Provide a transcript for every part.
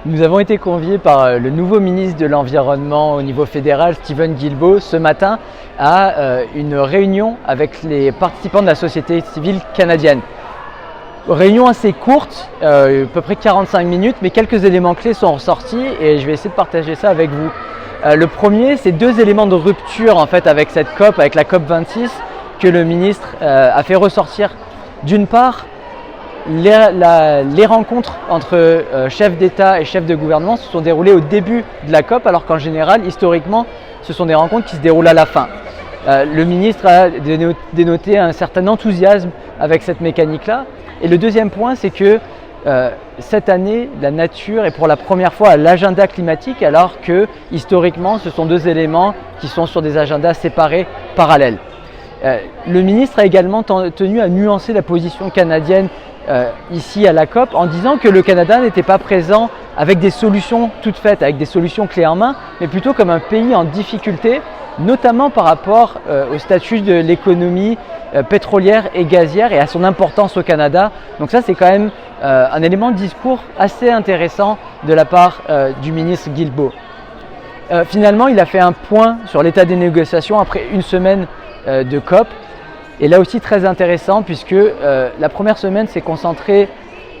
Nous avons été conviés par le nouveau ministre de l'Environnement au niveau fédéral, Steven Guilbeault, ce matin à une réunion avec les participants de la société civile canadienne. Réunion assez courte, à peu près 45 minutes, mais quelques éléments clés sont ressortis et je vais essayer de partager ça avec vous. Le premier, c'est deux éléments de rupture en fait avec cette COP, avec la COP 26, que le ministre a fait ressortir. D'une part, les rencontres entre chefs d'État et chefs de gouvernement se sont déroulées au début de la COP, alors qu'en général, historiquement, ce sont des rencontres qui se déroulent à la fin. Le ministre a dénoté un certain enthousiasme avec cette mécanique-là. Et le deuxième point, c'est que cette année, la nature est pour la première fois à l'agenda climatique, alors que historiquement, ce sont deux éléments qui sont sur des agendas séparés, parallèles. Le ministre a également tenu à nuancer la position canadienne ici à la COP en disant que le Canada n'était pas présent avec des solutions toutes faites, avec des solutions clés en main, mais plutôt comme un pays en difficulté, notamment par rapport au statut de l'économie pétrolière et gazière et à son importance au Canada. Donc ça, c'est quand même un élément de discours assez intéressant de la part du ministre Guilbeault. Finalement, il a fait un point sur l'état des négociations après une semaine de COP. Et là aussi très intéressant puisque la première semaine s'est concentrée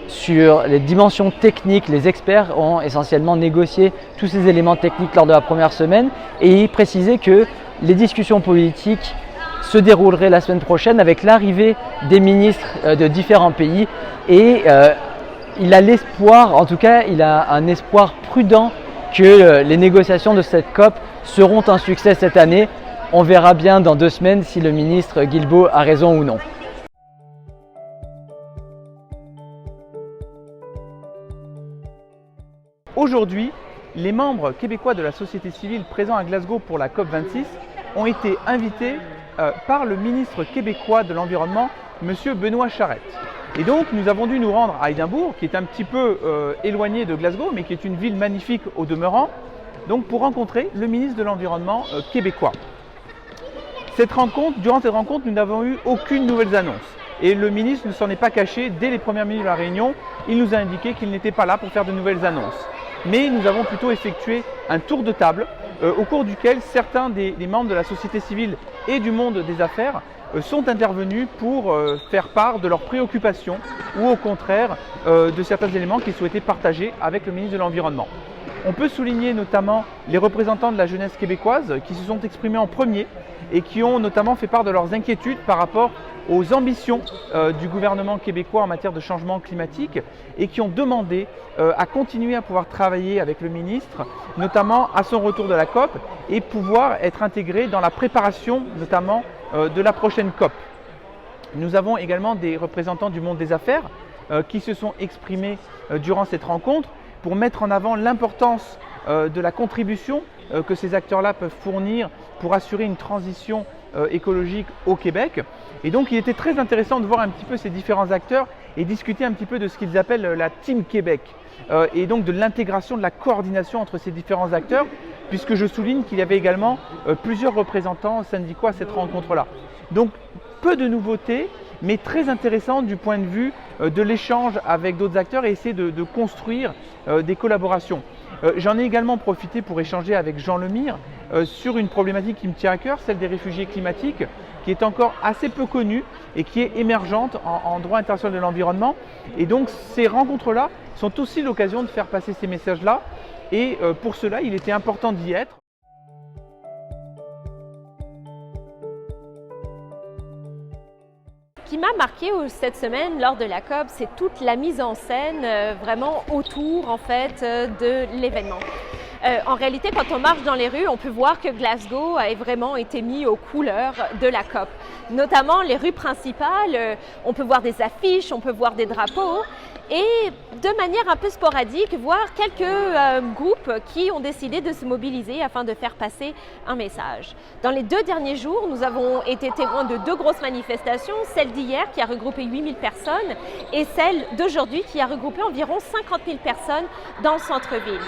sur les dimensions techniques. Les experts ont essentiellement négocié tous ces éléments techniques lors de la première semaine et il précisait que les discussions politiques se dérouleraient la semaine prochaine avec l'arrivée des ministres de différents pays et il a l'espoir, en tout cas il a un espoir prudent que les négociations de cette COP seront un succès cette année. On verra bien dans 2 semaines si le ministre Guilbeault a raison ou non. Aujourd'hui, les membres québécois de la société civile présents à Glasgow pour la COP26 ont été invités par le ministre québécois de l'Environnement, M. Benoît Charette. Et donc nous avons dû nous rendre à Édimbourg, qui est un petit peu éloigné de Glasgow, mais qui est une ville magnifique au demeurant, donc pour rencontrer le ministre de l'Environnement québécois. Durant cette rencontre, nous n'avons eu aucune nouvelle annonce. Et le ministre ne s'en est pas caché. Dès les premières minutes de la réunion, il nous a indiqué qu'il n'était pas là pour faire de nouvelles annonces. Mais nous avons plutôt effectué un tour de table au cours duquel certains des membres de la société civile et du monde des affaires sont intervenus pour faire part de leurs préoccupations ou au contraire de certains éléments qu'ils souhaitaient partager avec le ministre de l'Environnement. On peut souligner notamment les représentants de la jeunesse québécoise qui se sont exprimés en premier et qui ont notamment fait part de leurs inquiétudes par rapport aux ambitions du gouvernement québécois en matière de changement climatique et qui ont demandé à continuer à pouvoir travailler avec le ministre, notamment à son retour de la COP et pouvoir être intégrés dans la préparation notamment de la prochaine COP. Nous avons également des représentants du monde des affaires qui se sont exprimés durant cette rencontre pour mettre en avant l'importance de la contribution que ces acteurs-là peuvent fournir pour assurer une transition écologique au Québec. Et donc il était très intéressant de voir un petit peu ces différents acteurs et discuter un petit peu de ce qu'ils appellent la Team Québec et donc de l'intégration, de la coordination entre ces différents acteurs, puisque je souligne qu'il y avait également plusieurs représentants syndicaux à cette rencontre-là. Donc peu de nouveautés, mais très intéressant du point de vue de l'échange avec d'autres acteurs et essayer de construire des collaborations. J'en ai également profité pour échanger avec Jean Lemire sur une problématique qui me tient à cœur, celle des réfugiés climatiques, qui est encore assez peu connue et qui est émergente en droit international de l'environnement. Et donc ces rencontres-là sont aussi l'occasion de faire passer ces messages-là et pour cela, il était important d'y être. Ce qui m'a marqué cette semaine lors de la COP, c'est toute la mise en scène vraiment autour en fait de l'événement. En réalité, quand on marche dans les rues, on peut voir que Glasgow a vraiment été mis aux couleurs de la COP. Notamment les rues principales, on peut voir des affiches, on peut voir des drapeaux et de manière un peu sporadique, voir quelques groupes qui ont décidé de se mobiliser afin de faire passer un message. Dans les 2 derniers jours, nous avons été témoins de 2 grosses manifestations, celle d'hier qui a regroupé 8000 personnes et celle d'aujourd'hui qui a regroupé environ 50 000 personnes dans le centre-ville.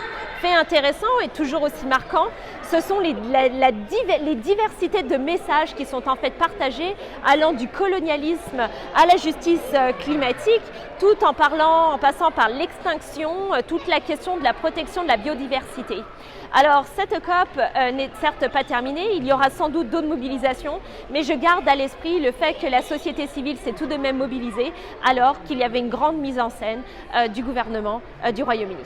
Fait intéressant et toujours aussi marquant, ce sont les diversités de messages qui sont en fait partagés allant du colonialisme à la justice climatique, tout en passant par l'extinction, toute la question de la protection de la biodiversité. Alors cette COP n'est certes pas terminée, il y aura sans doute d'autres mobilisations, mais je garde à l'esprit le fait que la société civile s'est tout de même mobilisée alors qu'il y avait une grande mise en scène du gouvernement du Royaume-Uni.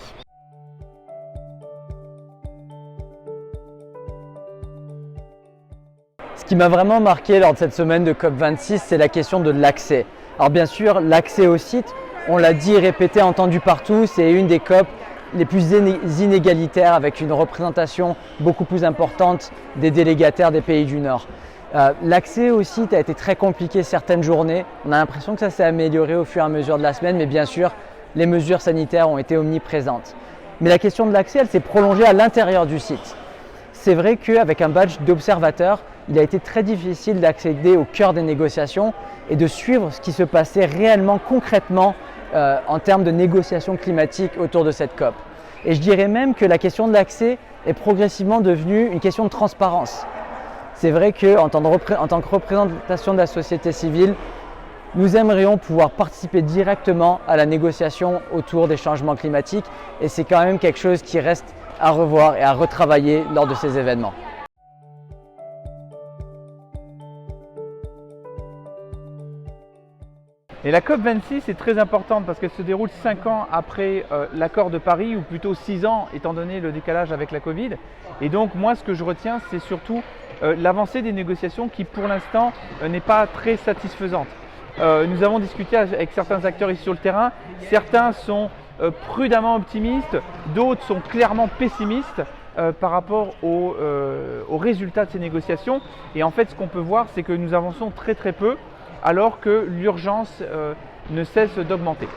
Ce qui m'a vraiment marqué lors de cette semaine de COP26, c'est la question de l'accès. Alors bien sûr, l'accès au site, on l'a dit, répété, entendu partout, c'est une des COP les plus inégalitaires avec une représentation beaucoup plus importante des délégataires des pays du Nord. L'accès au site a été très compliqué certaines journées. On a l'impression que ça s'est amélioré au fur et à mesure de la semaine, mais bien sûr, les mesures sanitaires ont été omniprésentes. Mais la question de l'accès, elle s'est prolongée à l'intérieur du site. C'est vrai qu'avec un badge d'observateur, il a été très difficile d'accéder au cœur des négociations et de suivre ce qui se passait réellement, concrètement, en termes de négociations climatiques autour de cette COP. Et je dirais même que la question de l'accès est progressivement devenue une question de transparence. C'est vrai qu'en tant que représentation de la société civile, nous aimerions pouvoir participer directement à la négociation autour des changements climatiques et c'est quand même quelque chose qui reste à revoir et à retravailler lors de ces événements. Et la COP26 est très importante parce qu'elle se déroule 5 ans après l'accord de Paris, ou plutôt 6 ans étant donné le décalage avec la Covid. Et donc moi ce que je retiens, c'est surtout l'avancée des négociations qui pour l'instant n'est pas très satisfaisante. Nous avons discuté avec certains acteurs ici sur le terrain, certains sont prudemment optimistes, d'autres sont clairement pessimistes par rapport aux résultats de ces négociations. Et en fait ce qu'on peut voir, c'est que nous avançons très peu alors que l'urgence ne cesse d'augmenter.